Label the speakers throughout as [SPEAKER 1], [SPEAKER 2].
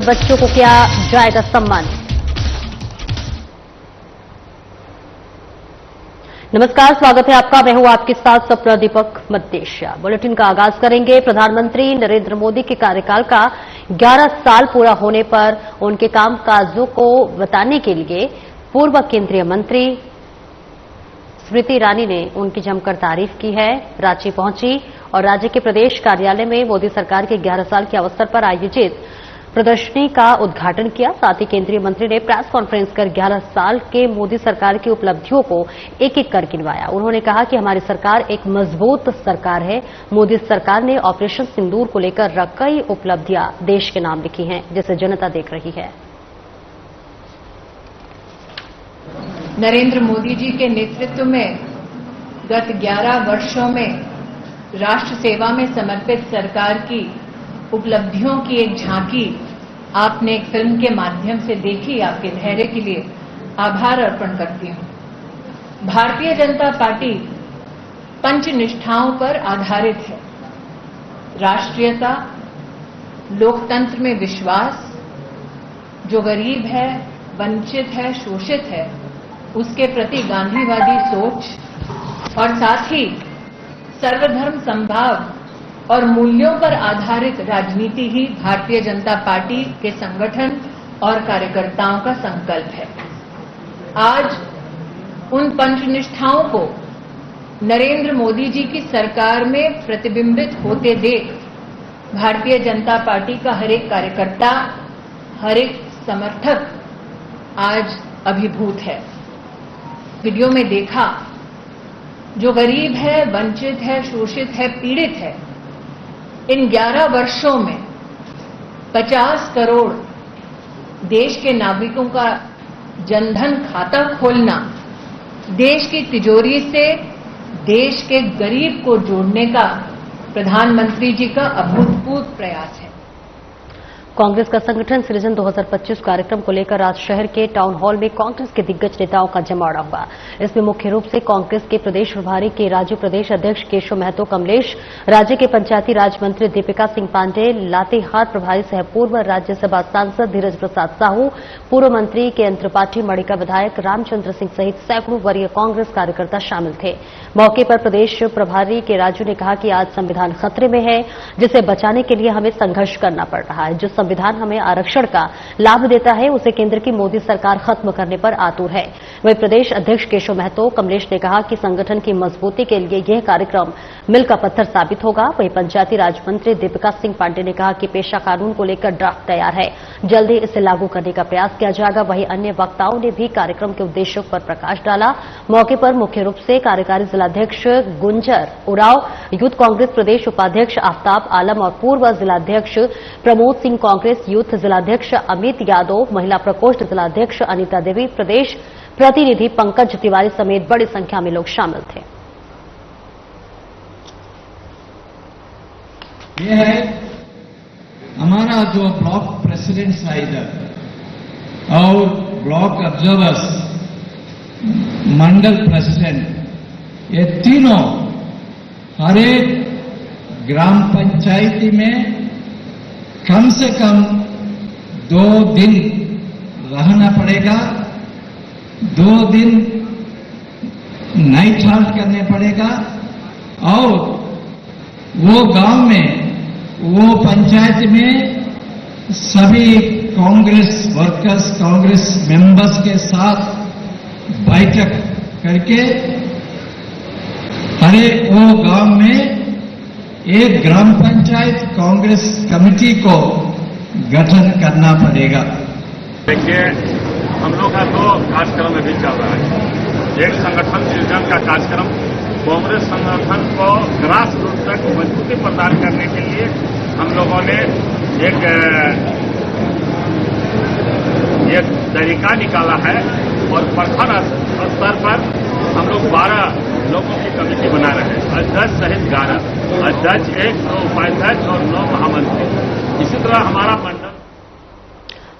[SPEAKER 1] बच्चों को किया जाएगा सम्मान। नमस्कार, स्वागत है आपका। मैं हूं आपके साथ सपना दीपक मद्देशिया। बुलेटिन का आगाज करेंगे। प्रधानमंत्री नरेंद्र मोदी के कार्यकाल का 11 साल पूरा होने पर उनके कामकाजों को बताने के लिए पूर्व केंद्रीय मंत्री स्मृति ईरानी ने उनकी जमकर तारीफ की है। रांची पहुंची और राज्य के प्रदेश कार्यालय में मोदी सरकार के 11 साल के अवसर पर आयोजित प्रदर्शनी का उद्घाटन किया। साथ ही केंद्रीय मंत्री ने प्रेस कॉन्फ्रेंस कर 11 साल के मोदी सरकार की उपलब्धियों को एक एक कर गिनवाया। उन्होंने कहा कि हमारी सरकार एक मजबूत सरकार है। मोदी सरकार ने ऑपरेशन सिंदूर को लेकर कई उपलब्धियां देश के नाम लिखी हैं, जिसे जनता देख रही है।
[SPEAKER 2] नरेंद्र मोदी जी के नेतृत्व में गत 11 वर्षों में राष्ट्र सेवा में समर्पित सरकार की उपलब्धियों की एक झांकी आपने एक फिल्म के माध्यम से देखी। आपके धैर्य के लिए आभार अर्पण करती हूं। भारतीय जनता पार्टी पंचनिष्ठाओं पर आधारित है। राष्ट्रीयता, लोकतंत्र में विश्वास, जो गरीब है, वंचित है, शोषित है, उसके प्रति गांधीवादी सोच और साथ ही सर्वधर्म समभाव और मूल्यों पर आधारित राजनीति ही भारतीय जनता पार्टी के संगठन और कार्यकर्ताओं का संकल्प है। आज उन पंचनिष्ठाओं को नरेंद्र मोदी जी की सरकार में प्रतिबिंबित होते देख भारतीय जनता पार्टी का हर एक कार्यकर्ता, हर एक समर्थक आज अभिभूत है। वीडियो में देखा, जो गरीब है, वंचित है, शोषित है, पीड़ित है, इन 11 वर्षों में 50 करोड़ देश के नागरिकों का जनधन खाता खोलना, देश की तिजोरी से देश के गरीब को जोड़ने का प्रधानमंत्री जी का अभूतपूर्व प्रयास है।
[SPEAKER 1] कांग्रेस का संगठन सृजन 2025 कार्यक्रम को लेकर आज शहर के टाउन हॉल में कांग्रेस के दिग्गज नेताओं का जमावड़ा हुआ। इसमें मुख्य रूप से कांग्रेस के प्रदेश प्रभारी के राज्य प्रदेश अध्यक्ष केशव महतो कमलेश, राज्य के पंचायती राज मंत्री दीपिका सिंह पांडेय, लातेहार प्रभारी सह पूर्व राज्यसभा सांसद धीरज प्रसाद साहू, पूर्व मंत्री केएन त्रिपाठी, मड़िका विधायक रामचंद्र सिंह सहित सैकड़ों वरीय कांग्रेस कार्यकर्ता शामिल थे। मौके पर प्रदेश प्रभारी के राजू ने कहा कि आज संविधान खतरे में है, जिसे बचाने के लिए हमें संघर्ष करना पड़ रहा है। जो संविधान हमें आरक्षण का लाभ देता है, उसे केंद्र की मोदी सरकार खत्म करने पर आतुर है। वहीं प्रदेश अध्यक्ष केशव महतो कमलेश ने कहा कि संगठन की मजबूती के लिए यह कार्यक्रम मील का पत्थर साबित होगा। वहीं पंचायती राज मंत्री दीपिका सिंह पांडेय ने कहा कि पेशा कानून को लेकर ड्राफ्ट तैयार है, जल्द ही इसे लागू करने का प्रयास किया जाएगा। वहीं अन्य वक्ताओं ने भी कार्यक्रम के उद्देश्यों पर प्रकाश डाला। मौके पर मुख्य रूप से कार्यकारी जिलाध्यक्ष गुंजर उराव, यूथ कांग्रेस प्रदेश उपाध्यक्ष आफ्ताब आलम और पूर्व जिलाध्यक्ष प्रमोद सिंह, कांग्रेस यूथ जिलाध्यक्ष अमित यादव, महिला प्रकोष्ठ जिलाध्यक्ष अनिता देवी, प्रदेश प्रतिनिधि पंकज तिवारी समेत बड़ी संख्या में लोग शामिल थे।
[SPEAKER 3] ये है हमारा जो ब्लॉक प्रेसिडेंट्स है इधर और ब्लॉक ऑब्जर्वर्स, मंडल प्रेसिडेंट, ये तीनों हर एक ग्राम पंचायती में कम से कम 2 दिन रहना पड़ेगा, 2 दिन नाइट हॉल्ट करने पड़ेगा और वो गांव में, वो पंचायत में सभी कांग्रेस वर्कर्स, कांग्रेस मेंबर्स के साथ बैठक करके हर एक वो गांव में एक ग्राम पंचायत कांग्रेस कमेटी को गठन करना पड़ेगा।
[SPEAKER 4] देखिए, हम लोग का 2 कार्यक्रम अभी चल रहा है। एक संगठन सृजन का कार्यक्रम, कांग्रेस संगठन को ग्रास रूट तक मजबूती प्रदान करने के लिए हम लोगों ने एक तरीका निकाला है और प्रखंड स्तर पर हम लोग 12 लोगों की कमेटी बना रहे हैं, अध्यक्ष सहित 11 अध्यक्ष, 1 उपाध्यक्ष और 9 महामंत्री। इसी तरह हमारा मंडल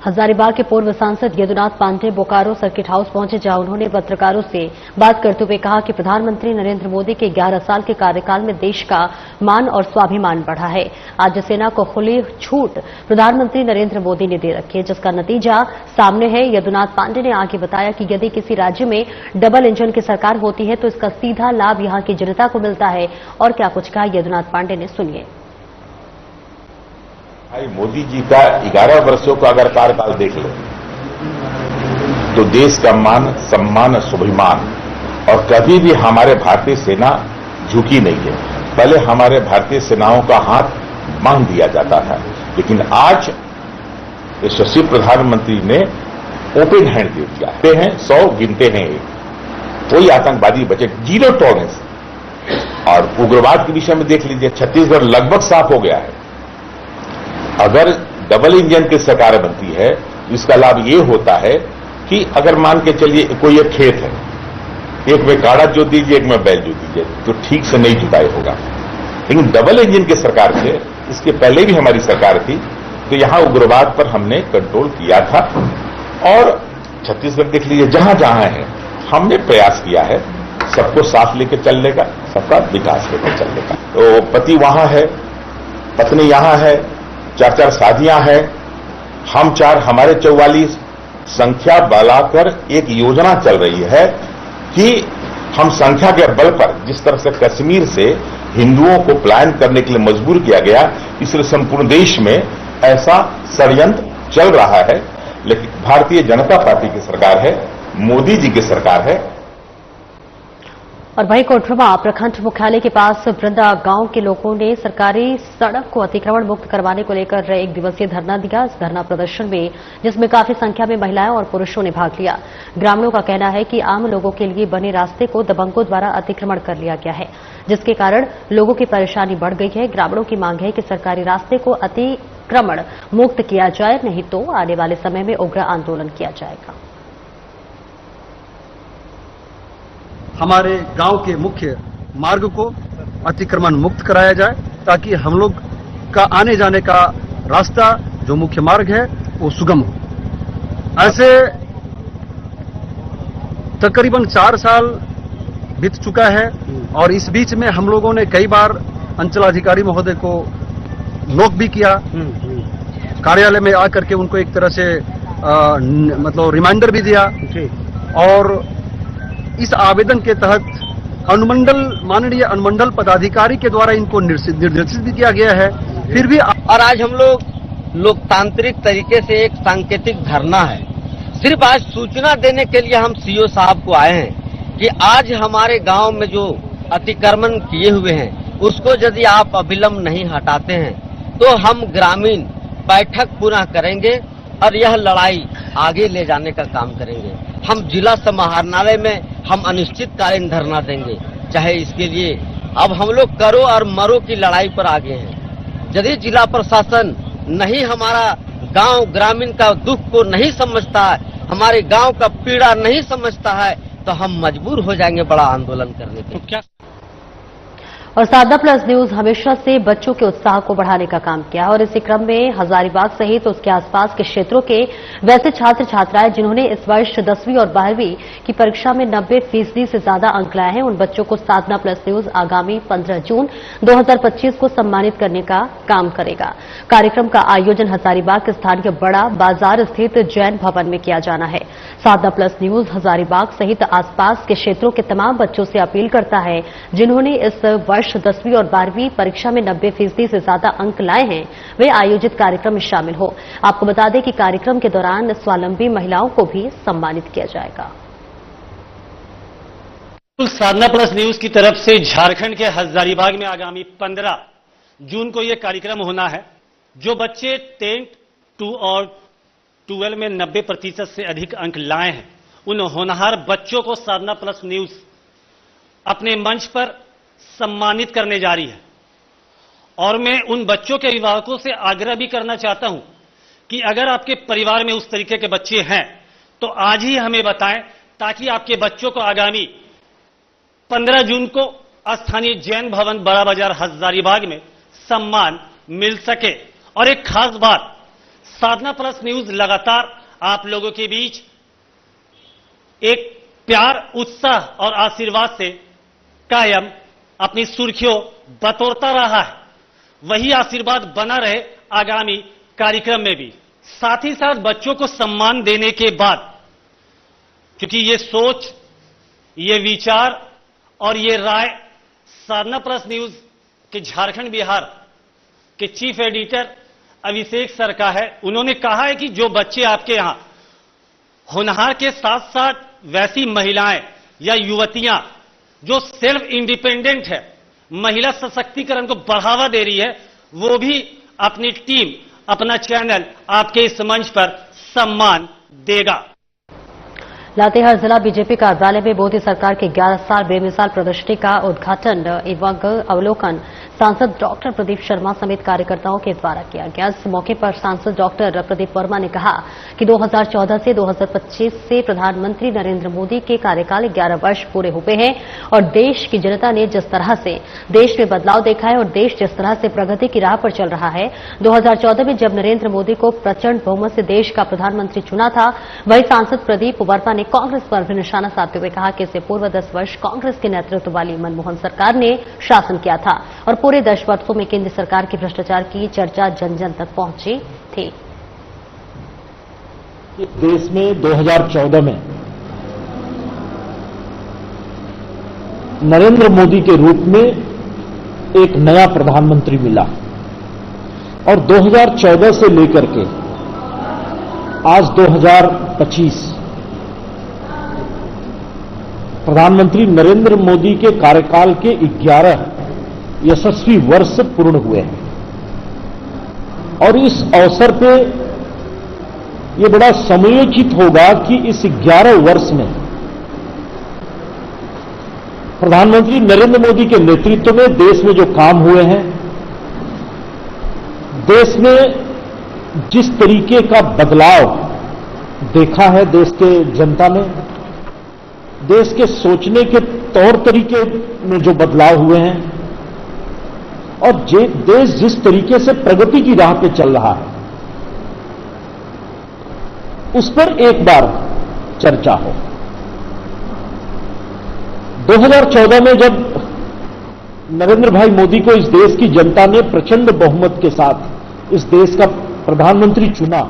[SPEAKER 1] हजारीबाग के पूर्व सांसद यदुनाथ पांडे बोकारो सर्किट हाउस पहुंचे, जहां उन्होंने पत्रकारों से बात करते हुए कहा कि प्रधानमंत्री नरेंद्र मोदी के 11 साल के कार्यकाल में देश का मान और स्वाभिमान बढ़ा है। आज सेना को खुली छूट प्रधानमंत्री नरेंद्र मोदी ने दे रखी है, जिसका नतीजा सामने है। यदुनाथ पांडे ने आगे बताया कि यदि किसी राज्य में डबल इंजन की सरकार होती है तो इसका सीधा लाभ यहां की जनता को मिलता है। और क्या कुछ कहा यदुनाथ पांडे ने, सुनिए।
[SPEAKER 5] भाई मोदी जी का 11 वर्षों का अगर कार्यकाल देख लो तो देश का मान, सम्मान, स्वाभिमान और कभी भी हमारे भारतीय सेना झुकी नहीं है। पहले हमारे भारतीय सेनाओं का हाथ बांध दिया जाता था, लेकिन आज यशस्वी प्रधानमंत्री ने ओपन हैंड दे दिया है। 100 गिनते हैं, कोई आतंकवादी बचे, 0 टॉलरेंस। और उग्रवाद के विषय में देख लीजिए, छत्तीसगढ़ लगभग साफ हो गया है। अगर डबल इंजन की सरकार बनती है तो इसका लाभ ये होता है कि अगर मान के चलिए कोई एक खेत है, एक में काड़ा जोत दीजिए, एक में बैल जोत दीजिए, तो ठीक से नहीं जुताई होगा। लेकिन डबल इंजन की सरकार से, इसके पहले भी हमारी सरकार थी, तो यहां उग्रवाद पर हमने कंट्रोल किया था। और छत्तीसगढ़ देख लीजिए, जहां जहां है हमने प्रयास किया है सबको साथ लेकर चलने का, सबका विकास लेकर चलने का। तो पति वहां है, पत्नी यहां है, 4-4 शादियां हैं, हम 4, हमारे 44, संख्या बढ़ाकर एक योजना चल रही है कि हम संख्या के बल पर, जिस तरह से कश्मीर से हिंदुओं को पलायन करने के लिए मजबूर किया गया, इसलिए संपूर्ण देश में ऐसा षड्यंत्र चल रहा है। लेकिन भारतीय जनता पार्टी की सरकार है, मोदी जी की सरकार है।
[SPEAKER 1] और वहीं कोडरमा प्रखंड मुख्यालय के पास वृंदा गांव के लोगों ने सरकारी सड़क को अतिक्रमण मुक्त करवाने को लेकर 1 दिवसीय धरना दिया। इस धरना प्रदर्शन में, जिसमें काफी संख्या में महिलाएं और पुरुषों ने भाग लिया, ग्रामीणों का कहना है कि आम लोगों के लिए बने रास्ते को दबंगों द्वारा अतिक्रमण कर लिया गया है, जिसके कारण लोगों की परेशानी बढ़ गई है। ग्रामीणों की मांग है कि सरकारी रास्ते को अतिक्रमण मुक्त किया जाए, नहीं तो आने वाले समय में उग्र आंदोलन किया जाएगा।
[SPEAKER 6] हमारे गांव के मुख्य मार्ग को अतिक्रमण मुक्त कराया जाए, ताकि हम लोग का आने जाने का रास्ता, जो मुख्य मार्ग है, वो सुगम हो। ऐसे तकरीबन 4 साल बीत चुका है और इस बीच में हम लोगों ने कई बार अंचलाधिकारी महोदय को नोक भी किया, कार्यालय में आकर के उनको एक तरह से मतलब रिमाइंडर भी दिया। और इस आवेदन के तहत माननीय अनुमंडल पदाधिकारी के द्वारा इनको निर्देशित भी किया गया है। फिर भी
[SPEAKER 7] और आज हम लोग लोकतांत्रिक तरीके से एक सांकेतिक धरना है, सिर्फ आज सूचना देने के लिए हम सीओ साहब को आए हैं कि आज हमारे गांव में जो अतिक्रमण किए हुए हैं उसको यदि आप अविलंब नहीं हटाते हैं तो हम ग्रामीण बैठक पुनः करेंगे और यह लड़ाई आगे ले जाने का काम करेंगे। हम जिला समाहरणालय में हम अनिश्चितकालीन धरना देंगे, चाहे इसके लिए अब हम लोग करो और मरो की लड़ाई पर आगे हैं। यदि जिला प्रशासन नहीं हमारा गांव ग्रामीण का दुख को नहीं समझता है, हमारे गांव का पीड़ा नहीं समझता है, तो हम मजबूर हो जाएंगे बड़ा आंदोलन करने के। क्या
[SPEAKER 1] और साधना प्लस न्यूज हमेशा से बच्चों के उत्साह को बढ़ाने का काम किया है और इसी क्रम में हजारीबाग सहित उसके आसपास के क्षेत्रों के वैसे छात्र छात्राएं जिन्होंने इस वर्ष 10वीं और 12वीं की परीक्षा में 90% से ज्यादा अंक लाए हैं, उन बच्चों को साधना प्लस न्यूज आगामी 15 जून 2025 को सम्मानित करने का काम करेगा। कार्यक्रम का आयोजन हजारीबाग के स्थानीय बड़ा बाजार स्थित जैन भवन में किया जाना है। साधना प्लस न्यूज हजारीबाग सहित आसपास के क्षेत्रों के तमाम बच्चों से अपील करता है जिन्होंने इस वर्ष 10वीं और 12वीं परीक्षा में 90% से ज्यादा अंक लाए हैं, वे आयोजित कार्यक्रम में शामिल हो। आपको बता दें कि कार्यक्रम के दौरान स्वावलंबी महिलाओं को भी सम्मानित किया जाएगा।
[SPEAKER 8] साधना प्लस न्यूज की तरफ से झारखंड के हजारीबाग में आगामी 15 जून को यह कार्यक्रम होना है। जो बच्चे 10, 2 और 12 में 90% से अधिक अंक लाए हैं, उन होनहार बच्चों को साधना प्लस न्यूज अपने मंच पर सम्मानित करने जा रही है। और मैं उन बच्चों के अभिभावकों से आग्रह भी करना चाहता हूं कि अगर आपके परिवार में उस तरीके के बच्चे हैं तो आज ही हमें बताएं, ताकि आपके बच्चों को आगामी 15 जून को स्थानीय जैन भवन बड़ा बाजार हजारीबाग में सम्मान मिल सके। और एक खास बात, साधना प्लस न्यूज लगातार आप लोगों के बीच एक प्यार, उत्साह और आशीर्वाद से कायम अपनी सुर्खियों बटोरता रहा है। वही आशीर्वाद बना रहे आगामी कार्यक्रम में भी। साथ ही साथ बच्चों को सम्मान देने के बाद, क्योंकि ये सोच, ये विचार और ये राय साधना प्लस न्यूज के झारखंड बिहार के चीफ एडिटर अभिषेक सर का है। उन्होंने कहा है कि जो बच्चे आपके यहां होनहार के साथ साथ वैसी महिलाएं या युवतियां जो सेल्फ इंडिपेंडेंट है, महिला सशक्तिकरण को बढ़ावा दे रही है, वो भी अपनी टीम, अपना चैनल आपके इस मंच पर सम्मान देगा।
[SPEAKER 1] लातेहार जिला बीजेपी कार्यालय में मोदी सरकार के 11 साल बेमिसाल प्रदर्शनी का उद्घाटन एवं अवलोकन सांसद डॉक्टर प्रदीप शर्मा समेत कार्यकर्ताओं के द्वारा किया गया। इस मौके पर सांसद डॉक्टर प्रदीप वर्मा ने कहा कि 2014 से 2025 से प्रधानमंत्री नरेंद्र मोदी के कार्यकाल 11 वर्ष पूरे हुए हैं और देश की जनता ने जिस तरह से देश में बदलाव देखा है और देश जिस तरह से प्रगति की राह पर चल रहा है, 2014 में जब नरेंद्र मोदी को प्रचंड बहुमत से देश का प्रधानमंत्री चुना था, वही सांसद प्रदीप वर्मा ने कांग्रेस पर भी निशाना साधते हुए कहा कि इससे पूर्व 10 वर्ष कांग्रेस के नेतृत्व वाली मनमोहन सरकार ने शासन किया था और पूरे 10 वर्षों में केंद्र सरकार के भ्रष्टाचार की चर्चा जन जन तक पहुंची थी।
[SPEAKER 9] देश में 2014 में नरेंद्र मोदी के रूप में एक नया प्रधानमंत्री मिला और 2014 से लेकर के आज 2025 प्रधानमंत्री नरेंद्र मोदी के कार्यकाल के 11 यशस्वी वर्ष पूर्ण हुए हैं और इस अवसर पे ये बड़ा समयोचित होगा कि इस 11 वर्ष में प्रधानमंत्री नरेंद्र मोदी के नेतृत्व में देश में जो काम हुए हैं, देश में जिस तरीके का बदलाव देखा है देश के जनता ने, देश के सोचने के तौर तरीके में जो बदलाव हुए हैं और देश जिस तरीके से प्रगति की राह पे चल रहा है, उस पर एक बार चर्चा हो। 2014 में जब नरेंद्र भाई मोदी को इस देश की जनता ने प्रचंड बहुमत के साथ इस देश का प्रधानमंत्री चुना,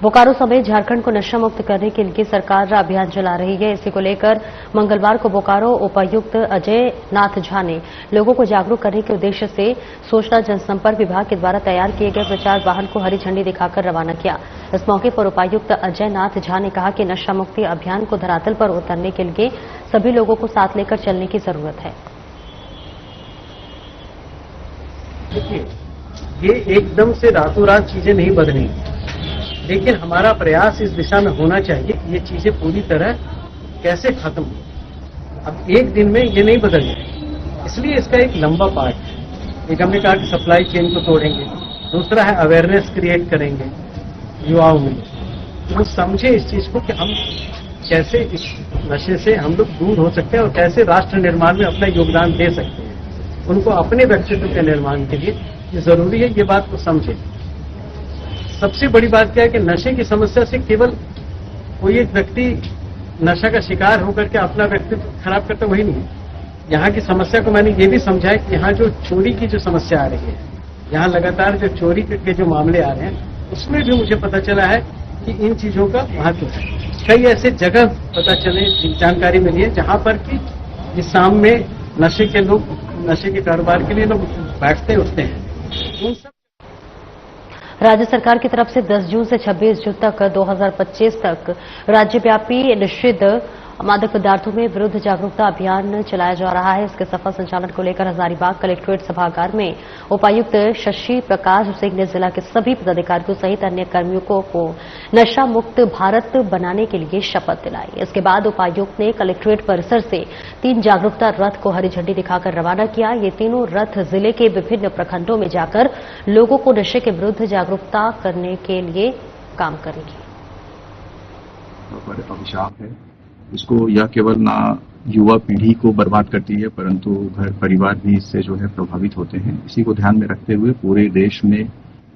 [SPEAKER 1] बोकारो समेत झारखंड को नशा मुक्त करने के लिए सरकार अभियान चला रही है। इसी को लेकर मंगलवार को बोकारो उपायुक्त अजय नाथ झा ने लोगों को जागरूक करने के उद्देश्य से सूचना जनसंपर्क विभाग के द्वारा तैयार किए गए प्रचार वाहन को हरी झंडी दिखाकर रवाना किया। इस मौके पर उपायुक्त अजय नाथ झा ने कहा कि नशा मुक्ति अभियान को धरातल पर उतरने के लिए सभी लोगों को साथ लेकर चलने की जरूरत है।
[SPEAKER 10] देखिए, ये एकदम से रातों रात चीजें नहीं बदलेंगी, लेकिन हमारा प्रयास इस दिशा में होना चाहिए कि ये चीजें पूरी तरह कैसे खत्म हो। अब एक दिन में ये नहीं बदल जाए, इसलिए इसका एक लंबा पार्ट है। एक हमने कहा कि सप्लाई चेन को तोड़ेंगे, दूसरा है अवेयरनेस क्रिएट करेंगे युवाओं में, वो समझे इस चीज को कि हम कैसे इस नशे से हम लोग दूर हो सकते हैं और कैसे राष्ट्र निर्माण में अपना योगदान दे सकते हैं। उनको अपने व्यक्तित्व के निर्माण के लिए ये जरूरी है, ये बात को समझे। सबसे बड़ी बात क्या है कि नशे की समस्या से केवल कोई एक व्यक्ति नशा का शिकार होकर के अपना व्यक्तित्व खराब करता वही नहीं है। यहाँ की समस्या को मैंने ये भी समझा है कि यहाँ जो चोरी की जो समस्या आ रही है, यहाँ लगातार जो चोरी के जो मामले आ रहे हैं, उसमें भी मुझे पता चला है कि इन चीजों का महत्व है। कई ऐसे जगह पता चले, जानकारी मिली है जहाँ पर कि जिस शाम में नशे के लोग, नशे के कारोबार के लिए लोग बैठते उठते हैं। उन सब
[SPEAKER 1] राज्य सरकार की तरफ से 10 जून से 26 जून तक 2025 तक राज्यव्यापी निषिद्ध मादक पदार्थों में विरुद्ध जागरूकता अभियान चलाया जा रहा है। इसके सफल संचालन को लेकर हजारीबाग कलेक्ट्रेट सभागार में उपायुक्त शशि प्रकाश सिंह ने जिला के सभी पदाधिकारियों सहित अन्य कर्मियों को नशा मुक्त भारत बनाने के लिए शपथ दिलाई। इसके बाद उपायुक्त ने कलेक्ट्रेट परिसर से 3 जागरूकता रथ को हरी झंडी दिखाकर रवाना किया। ये तीनों रथ जिले के विभिन्न प्रखंडों में जाकर लोगों को नशे के विरुद्ध जागरूकता करने के लिए काम करेंगे।
[SPEAKER 11] अभिशाप है, इसको यह केवल ना युवा पीढ़ी को बर्बाद करती है, परंतु घर परिवार भी इससे जो है प्रभावित होते हैं। इसी को ध्यान में रखते हुए पूरे देश में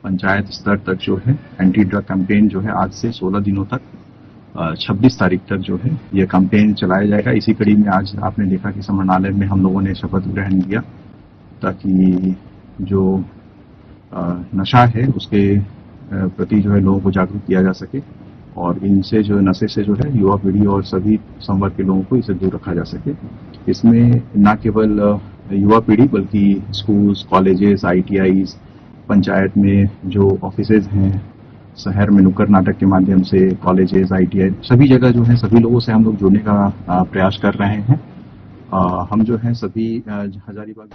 [SPEAKER 11] पंचायत स्तर तक जो है एंटी ड्रग कैंपेन जो है आज से 16 दिनों तक 26 तारीख तक जो है ये कैंपेन चलाया जाएगा। इसी कड़ी में आज आपने देखा कि समाहरणालय में हम लोगों ने शपथ ग्रहण किया ताकि जो नशा है उसके प्रति जो है लोगों को जागरूक किया जा सके और इनसे जो नशे से जो है युवा पीढ़ी और सभी संवर्ग के लोगों को इसे दूर रखा जा सके। इसमें न केवल युवा पीढ़ी बल्कि स्कूल्स, कॉलेजेस, ITIs, पंचायत में जो ऑफिसेज हैं, शहर में नुक्कड़ नाटक के माध्यम से कॉलेजेस, ITI सभी जगह जो है सभी लोगों से हम लोग जुड़ने का प्रयास कर रहे हैं। हम जो है सभी हजारीबाग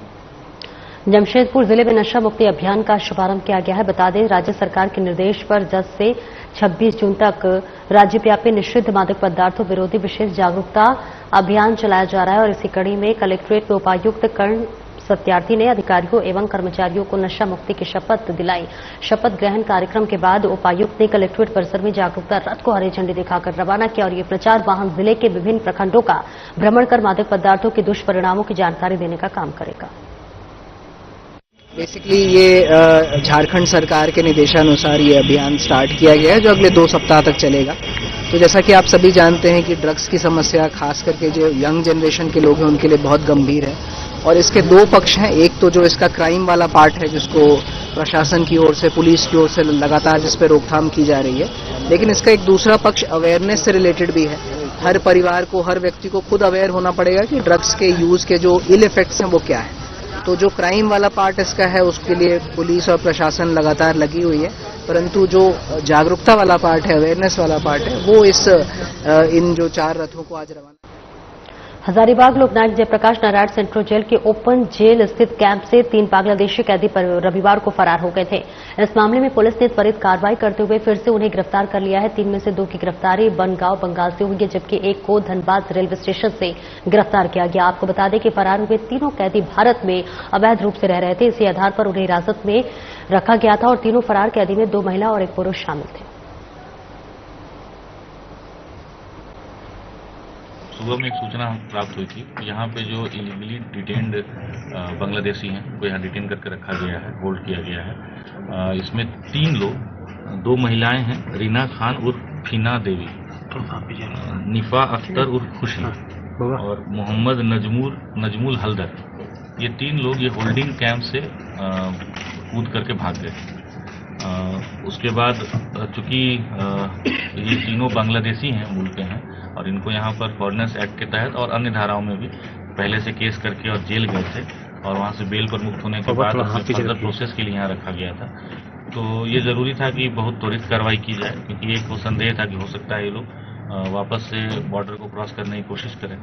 [SPEAKER 1] जमशेदपुर जिले में नशा मुक्ति अभियान का शुभारंभ किया गया है। बता दें, राज्य सरकार के निर्देश पर 10 से 26 जून तक राज्यव्यापी निषिद्ध मादक पदार्थों विरोधी विशेष जागरूकता अभियान चलाया जा रहा है और इसी कड़ी में कलेक्ट्रेट में उपायुक्त कर्ण सत्यार्थी ने अधिकारियों एवं कर्मचारियों को नशा मुक्ति की शपथ दिलाई। शपथ ग्रहण कार्यक्रम के बाद उपायुक्त ने कलेक्ट्रेट परिसर में जागरूकता रथ को हरी झंडी दिखाकर रवाना किया और ये प्रचार वाहन जिले के विभिन्न प्रखंडों का भ्रमण कर मादक पदार्थों के दुष्परिणामों की जानकारी देने का काम करेगा।
[SPEAKER 12] बेसिकली ये झारखंड सरकार के निर्देशानुसार ये अभियान स्टार्ट किया गया है जो अगले 2 सप्ताह तक चलेगा। तो जैसा कि आप सभी जानते हैं कि ड्रग्स की समस्या खास करके जो यंग जनरेशन के लोग हैं उनके लिए बहुत गंभीर है और इसके 2 पक्ष हैं। एक तो जो इसका क्राइम वाला पार्ट है जिसको प्रशासन की ओर से, पुलिस की ओर से लगातार जिस पे रोकथाम की जा रही है, लेकिन इसका एक दूसरा पक्ष अवेयरनेस से रिलेटेड भी है। हर परिवार को, हर व्यक्ति को खुद अवेयर होना पड़ेगा कि ड्रग्स के यूज के जो इल इफेक्ट्स हैं वो क्या है। तो जो क्राइम वाला पार्ट इसका है उसके लिए पुलिस और प्रशासन लगातार लगी हुई है, परंतु जो जागरूकता वाला पार्ट है, अवेयरनेस वाला पार्ट है, वो इन जो 4 रथों को आज रवाना।
[SPEAKER 1] हजारीबाग लोकनायक जयप्रकाश नारायण सेंट्रल जेल के ओपन जेल स्थित कैंप से 3 बांग्लादेशी कैदी रविवार को फरार हो गए थे। इस मामले में पुलिस ने त्वरित कार्रवाई करते हुए फिर से उन्हें गिरफ्तार कर लिया है। 3 में से 2 की गिरफ्तारी बनगांव बंगाल से हुई है जबकि एक को धनबाद रेलवे स्टेशन से गिरफ्तार किया गया। आपको बता दें कि फरार हुए तीनों कैदी भारत में अवैध रूप से रह रहे थे। इसी आधार पर उन्हें हिरासत में रखा गया था और तीनों फरार कैदी में 2 महिला और 1 पुरुष शामिल थे।
[SPEAKER 13] सुबह में एक सूचना प्राप्त हुई थी कि यहाँ पे जो इलीगली डिटेन्ड बांग्लादेशी हैं उनको यहाँ डिटेन करके रखा गया है, होल्ड किया गया है। इसमें 3 लोग, 2 महिलाएं हैं, रीना खान उर्फ फीना देवी, निफा अख्तर उर्फ खुशी और मोहम्मद नजमुल हल्दर। ये 3 लोग ये होल्डिंग कैंप से कूद करके भाग गए। उसके बाद चूंकि ये तीनों बांग्लादेशी हैं, मूल के हैं और इनको यहाँ पर फॉरेनर्स एक्ट के तहत और अन्य धाराओं में भी पहले से केस करके और जेल गए थे और वहाँ से बेल पर मुक्त होने के बाद फर्दर प्रोसेस के लिए यहाँ रखा गया था। तो ये जरूरी था कि बहुत त्वरित कार्रवाई की जाए क्योंकि एक वो संदेह था कि हो सकता है ये लोग वापस से बॉर्डर को क्रॉस करने की कोशिश करें।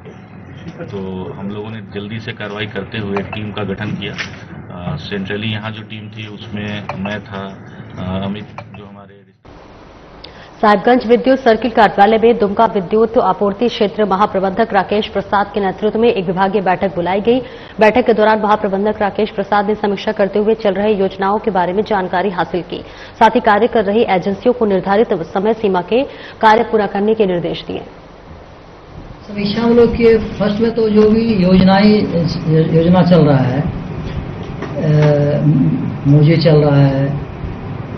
[SPEAKER 13] तो हम लोगों ने जल्दी से कार्रवाई करते हुए एक टीम का गठन किया। सेंट्रली यहाँ जो टीम थी उसमें मैं था, अमित जो हमारे
[SPEAKER 1] साहिबगंज विद्युत सर्किल कार्यालय में दुमका विद्युत आपूर्ति क्षेत्र महाप्रबंधक राकेश प्रसाद के नेतृत्व में एक विभागीय बैठक बुलाई गई। बैठक के दौरान महाप्रबंधक राकेश प्रसाद ने समीक्षा करते हुए चल रहे योजनाओं के बारे में जानकारी हासिल की। साथ ही कार्य कर रही एजेंसियों को निर्धारित समय सीमा के कार्य पूरा करने के निर्देश दिए।
[SPEAKER 14] समीक्षा हम लोग के फर्स्ट में तो जो भी योजना चल रहा है, मुझे चल रहा है,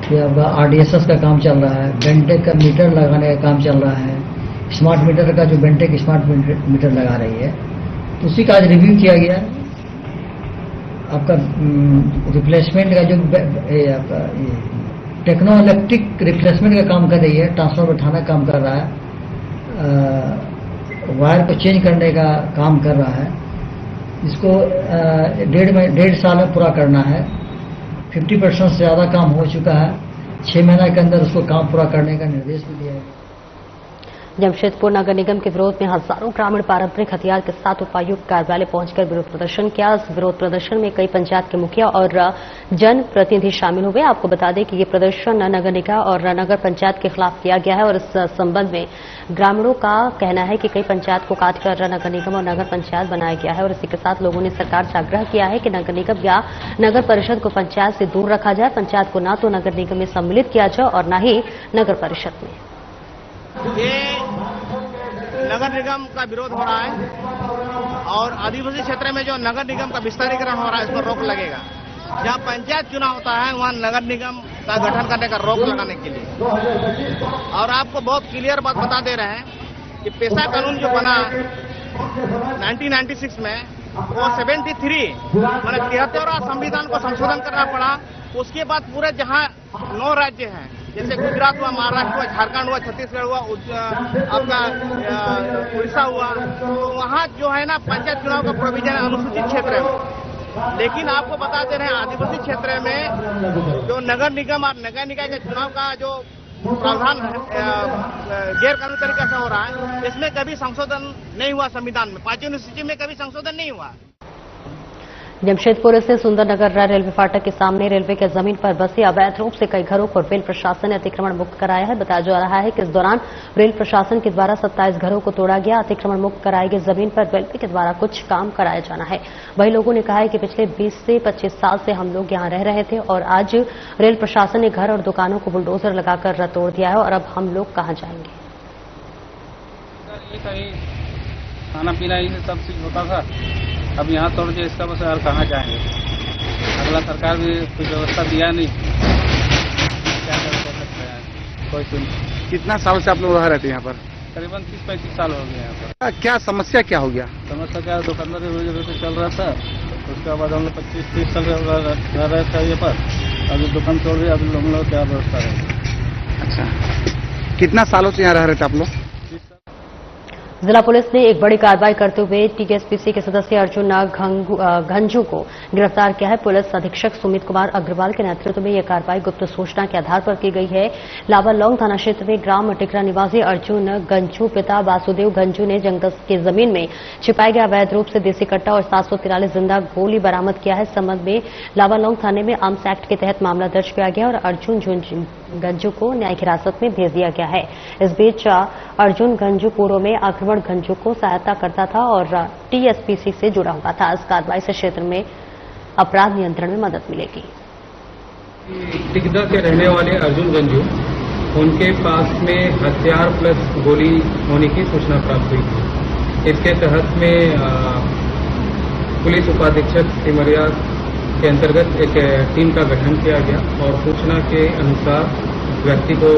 [SPEAKER 14] फिर आपका RDSS का काम चल रहा है, बेंटेक का मीटर लगाने का काम चल रहा है, स्मार्ट मीटर का जो बेंटेक स्मार्ट मीटर लगा रही है, तो उसी का आज रिव्यू किया गया। आपका रिप्लेसमेंट का जो आपका टेक्नो इलेक्ट्रिक रिप्लेसमेंट का काम कर रही है, ट्रांसफार्मर बैठाना काम कर रहा है, वायर को चेंज करने का काम कर रहा है। इसको 1.5 साल में पूरा करना है। 50% से ज़्यादा काम हो चुका है। 6 महीने के अंदर उसको काम पूरा करने का निर्देश भी दिया है।
[SPEAKER 1] जमशेदपुर नगर निगम के विरोध में हजारों ग्रामीण पारंपरिक हथियार के साथ उपायुक्त कार्यालय पहुंचकर विरोध प्रदर्शन किया। इस विरोध प्रदर्शन में कई पंचायत के मुखिया और जन प्रतिनिधि शामिल हुए। आपको बता दें कि ये प्रदर्शन नगर निगम और नगर पंचायत के खिलाफ किया गया है और इस संबंध में ग्रामीणों का कहना है कि कई पंचायत को काट कर नगर निगम और नगर पंचायत बनाया गया है और इसी के साथ लोगों ने सरकार से आग्रह किया है कि नगर निगम या नगर परिषद को पंचायत से दूर रखा जाए। पंचायत को न तो नगर निगम में सम्मिलित किया जाए और न ही नगर परिषद में।
[SPEAKER 15] ये नगर निगम का विरोध हो रहा है और आदिवासी क्षेत्र में जो नगर निगम का विस्तारीकरण हो रहा है इस पर रोक लगेगा। जहाँ पंचायत चुनाव होता है वहाँ नगर निगम का गठन करने का रोक लगाने के लिए। और आपको बहुत क्लियर बात बता दे रहे हैं कि पेशा कानून जो बना 1996 में, वो 73 मैंने 73वां संविधान को संशोधन करना पड़ा। उसके बाद पूरे जहां 9 राज्य हैं, जैसे गुजरात हुआ, महाराष्ट्र हुआ, झारखंड हुआ, छत्तीसगढ़ हुआ, आपका उड़ीसा हुआ, तो वहाँ जो है ना पंचायत चुनाव का प्रोविजन है अनुसूचित क्षेत्र में। लेकिन आपको बता दे रहे हैं आदिवासी क्षेत्र में जो नगर निगम और नगर निकाय के चुनाव का जो प्रावधान गैर कानूनी तरीके से हो रहा है, इसमें कभी संशोधन नहीं हुआ। संविधान में 5वीं अनुसूची में कभी संशोधन नहीं हुआ।
[SPEAKER 1] जमशेदपुर स्थित सुंदरनगर रेलवे फाटक के सामने रेलवे के जमीन पर बसे अवैध रूप से कई घरों को रेल प्रशासन ने अतिक्रमण मुक्त कराया है। बताया जा रहा है कि इस दौरान रेल प्रशासन के द्वारा 27 घरों को तोड़ा गया। अतिक्रमण मुक्त कराई गई जमीन पर रेलवे के द्वारा कुछ काम कराया जाना है। वही लोगों ने कहा है कि पिछले 20 से 25 साल से हम लोग यहाँ रह रहे थे और आज रेल प्रशासन ने घर और दुकानों को बुलडोजर लगाकर तोड़ दिया है और अब हम लोग कहाँ जाएंगे।
[SPEAKER 16] खाना पीना ये सब चीज होता था, अब यहाँ तोड़ दिया, इसका बस यार कहाँ जाएंगे। अगला सरकार भी कोई व्यवस्था दिया नहीं, क्या कर सकते हैं कोई सुन।
[SPEAKER 17] कितना साल से आप लोग रह रहे थे यहाँ पर?
[SPEAKER 16] करीबन 30-35 साल हो गए यहाँ पर।
[SPEAKER 17] क्या समस्या क्या हो गया?
[SPEAKER 16] समस्या क्या, दुकानदारी वजह से चल रहा था। उसके बाद हम लोग 25-30 साल रह रहे थे ये पर, अभी दुकान तोड़ दिया, अभी हम लोग क्या व्यवस्था है।
[SPEAKER 17] अच्छा, कितना सालों से यहाँ रह रहे थे आप लोग?
[SPEAKER 1] जिला पुलिस ने एक बड़ी कार्रवाई करते हुए टीएसपीसी के सदस्य अर्जुन गंजू को गिरफ्तार किया है। पुलिस अधीक्षक सुमित कुमार अग्रवाल के नेतृत्व में यह कार्रवाई गुप्त सूचना के आधार पर की गई है। लावालौंग थाना क्षेत्र में ग्राम टिकरा निवासी अर्जुन गंजू पिता वासुदेव गंजू ने जंगल की जमीन में छिपाए गए अवैध रूप से देसी कट्टा और 743 जिंदा गोली बरामद किया है। इस संबंध में लावालौंग थाने में आर्म्स एक्ट के तहत मामला दर्ज किया गया और अर्जुन गंजू को न्यायिक हिरासत में भेज दिया गया है। इस बीच अर्जुन गंजू पूर्व में आक्रमण गंजू को सहायता करता था और टीएसपीसी से जुड़ा हुआ था। इस कार्रवाई से क्षेत्र में अपराध नियंत्रण में मदद मिलेगी।
[SPEAKER 18] टिकदा के रहने वाले अर्जुन गंजू, उनके पास में हथियार प्लस गोली होने की सूचना प्राप्त हुई थी। इसके तहत में पुलिस उपाधीक्षक सिमरिया के अंतर्गत एक टीम का गठन किया गया और सूचना के अनुसार व्यक्ति को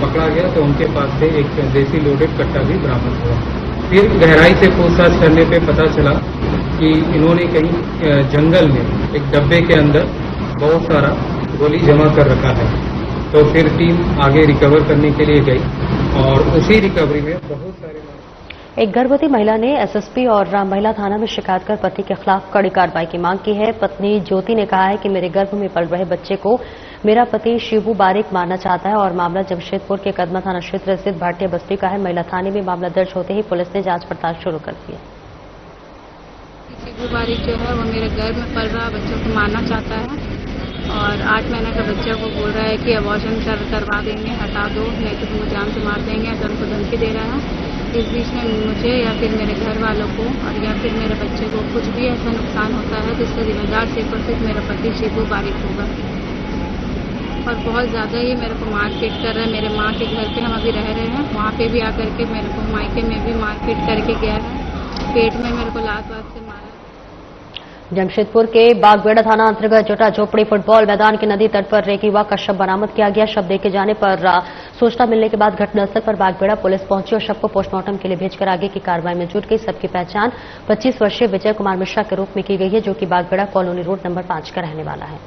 [SPEAKER 18] पकड़ा गया तो उनके पास से एक देसी लोडेड कट्टा भी बरामद हुआ। फिर गहराई से पूछताछ करने पे पता चला कि इन्होंने कहीं जंगल में एक डब्बे के अंदर बहुत सारा गोली जमा कर रखा है। तो फिर टीम आगे रिकवर करने के लिए गई और उसी रिकवरी में बहुत सारे
[SPEAKER 1] एक गर्भवती महिला ने एसएसपी और महिला थाना में शिकायत कर पति के खिलाफ कड़ी कार्रवाई की मांग की है। पत्नी ज्योति ने कहा है कि मेरे गर्भ में पल रहे बच्चे को मेरा पति शिबू बारिक मारना चाहता है और मामला जमशेदपुर के कदमा थाना क्षेत्र स्थित भाटिया बस्ती का है। महिला थाने में मामला दर्ज होते ही पुलिस ने जांच पड़ताल शुरू कर दी है।
[SPEAKER 19] शिबू बारिक जो है वो मेरे गर्भ में पल रहा बच्चों को मारना चाहता है और 8 महीने का बच्चा को बोल रहा है कि अबॉर्शन करवा देंगे, हटा दो, नहीं तो तुमको जान से मार देंगे, ऐसा उनको धमकी दे रहा है। इस बीच में मुझे या फिर मेरे घर वालों को और या फिर मेरे बच्चे को कुछ भी ऐसा नुकसान होता है तो इसका जिम्मेदार सिर्फ मेरा पति शिबू बारिक होगा। और बहुत ज़्यादा ही मेरे को मारपीट कर रहा है। मेरे माँ के घर पे हम अभी रह रहे हैं, वहाँ पे भी आकर के मेरे को मायके में भी मारपीट करके गया है, पेट में मेरे को लात वात से मारा।
[SPEAKER 1] जमशेदपुर के बागबेड़ा थाना अंतर्गत जोटा झोपड़ी फुटबॉल मैदान के नदी तट पर एक युवक का शव बरामद किया गया। शव देखे जाने पर सूचना मिलने के बाद घटनास्थल पर बागबेड़ा पुलिस पहुंची और शव को पोस्टमार्टम के लिए भेजकर आगे की कार्रवाई में जुट गई। सबकी पहचान 25 वर्षीय विजय कुमार मिश्रा के रूप में की गई है, जो कि बागबेड़ा कॉलोनी रोड नंबर 5 का रहने वाला है।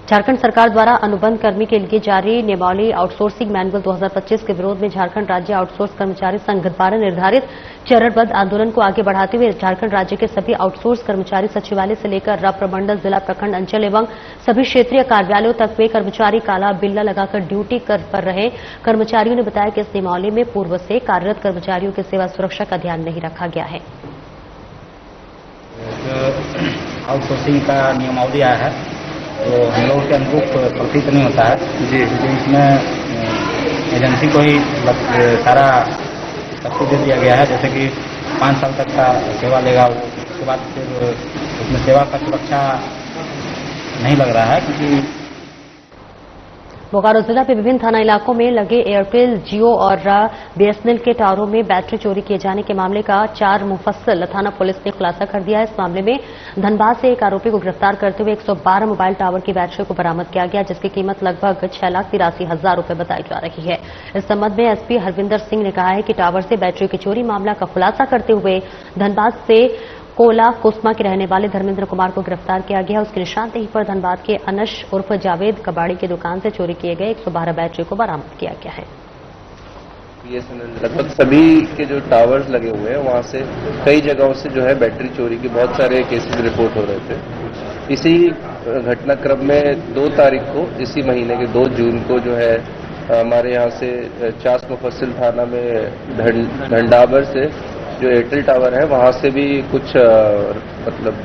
[SPEAKER 1] झारखंड सरकार द्वारा अनुबंध कर्मी के लिए जारी नियमावली आउटसोर्सिंग मैनुअल 2025 के विरोध में झारखंड राज्य आउटसोर्स कर्मचारी संघ द्वारा निर्धारित चरणबद्ध आंदोलन को आगे बढ़ाते हुए झारखंड राज्य के सभी आउटसोर्स कर्मचारी सचिवालय से लेकर प्रमंडल, जिला, प्रखंड, अंचल एवं सभी क्षेत्रीय कार्यालयों तक वे कर्मचारी काला बिल्ला लगाकर ड्यूटी पर रहे। कर्मचारियों ने बताया कि इस नियमावली में पूर्व से कार्यरत कर्मचारियों की सेवा सुरक्षा का ध्यान नहीं रखा गया है।
[SPEAKER 20] आउटसोर्सिंग का नियमावली आया है तो हम लोगों के अनुरूप प्रतीत नहीं होता है जी, इसमें एजेंसी को ही सारा सब कुछ दे दिया गया है। जैसे कि 5 साल तक का सेवा लेगा, उसके बाद फिर उसमें सेवा का सुरक्षा नहीं लग रहा है क्योंकि
[SPEAKER 1] बोकारो जिला के विभिन्न थाना इलाकों में लगे एयरटेल, जियो और बीएसएनएल के टावरों में बैटरी चोरी किए जाने के मामले का 4 मुफस्सल थाना पुलिस ने खुलासा कर दिया है। इस मामले में धनबाद से एक आरोपी को गिरफ्तार करते हुए 112 मोबाइल टावर की बैटरी को बरामद किया गया, जिसकी कीमत लगभग 6,83,000 रुपए बताई जा रही है। इस संबंध में एसपी हरविंदर सिंह ने कहा है कि टावर से बैटरी की चोरी मामला का खुलासा करते हुए धनबाद से कोला कुस्मा के रहने वाले धर्मेंद्र कुमार को गिरफ्तार किया गया। उसकी निशानदेही पर धनबाद के अनश उर्फ जावेद कबाड़ी की दुकान से चोरी किए गए 112 बैटरी को बरामद किया गया है।
[SPEAKER 21] बीएसएनएल लगभग सभी के जो टावर्स लगे हुए हैं वहां से कई जगहों से जो है बैटरी चोरी के बहुत सारे केसेस रिपोर्ट हो रहे थे। इसी घटनाक्रम में 2 तारीख को इसी महीने के 2 जून को जो है हमारे यहाँ से चास मुफस्सिल थाना में धंडाबर से जो एयरटेल टावर है वहां से भी कुछ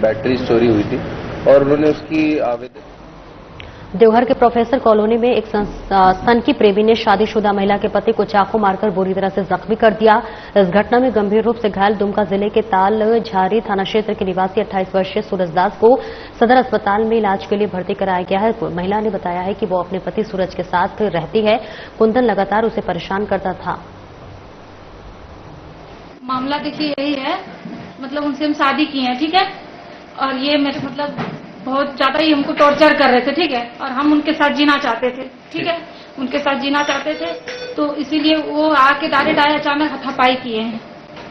[SPEAKER 21] बैटरी चोरी हुई थी और उन्होंने उसकी आवेदन।
[SPEAKER 1] देवघर के प्रोफेसर कॉलोनी में एक सनकी प्रेमी ने शादीशुदा महिला के पति को चाकू मारकर बुरी तरह से जख्मी कर दिया। इस घटना में गंभीर रूप से घायल दुमका जिले के ताल झारी थाना क्षेत्र के निवासी 28 वर्षीय सूरज दास को सदर अस्पताल में इलाज के लिए भर्ती कराया गया है। महिला ने बताया है कि वो अपने पति सूरज के साथ रहती है। कुंदन लगातार उसे परेशान करता था।
[SPEAKER 22] मामला देखिए यही है, मतलब उनसे हम शादी की है, ठीक है, और ये मेरे बहुत ज्यादा ही हमको टॉर्चर कर रहे थे, ठीक है, और हम उनके साथ जीना चाहते थे, ठीक है, उनके साथ जीना चाहते थे, तो इसीलिए वो आके डायरेक्ट आए, अचानक हाथापाई किए हैं,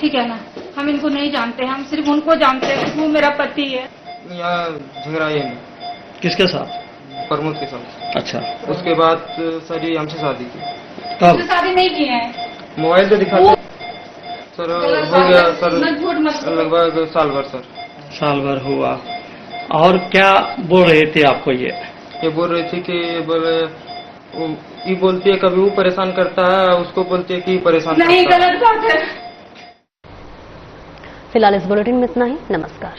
[SPEAKER 22] ठीक है ना। हम इनको नहीं जानते, हम सिर्फ उनको जानते हैं, वो मेरा पति है।
[SPEAKER 23] यहाँ झगड़ाई में
[SPEAKER 24] किसके साथ?
[SPEAKER 23] प्रमोद के साथ।
[SPEAKER 24] अच्छा,
[SPEAKER 23] उसके बाद सर ये हमसे शादी की।
[SPEAKER 22] कब? शादी नहीं की है,
[SPEAKER 23] मोबाइल पे दिखा सर, हो गया सर लगभग साल भर सर।
[SPEAKER 24] साल भर हुआ। और क्या बोल रहे थे आपको? ये
[SPEAKER 23] बोल रही थी कि ये बोलती है कभी वो परेशान करता है, उसको बोलती है कि परेशान
[SPEAKER 22] नहीं, गलत बात है।
[SPEAKER 1] फिलहाल इस बुलेटिन में इतना ही। नमस्कार।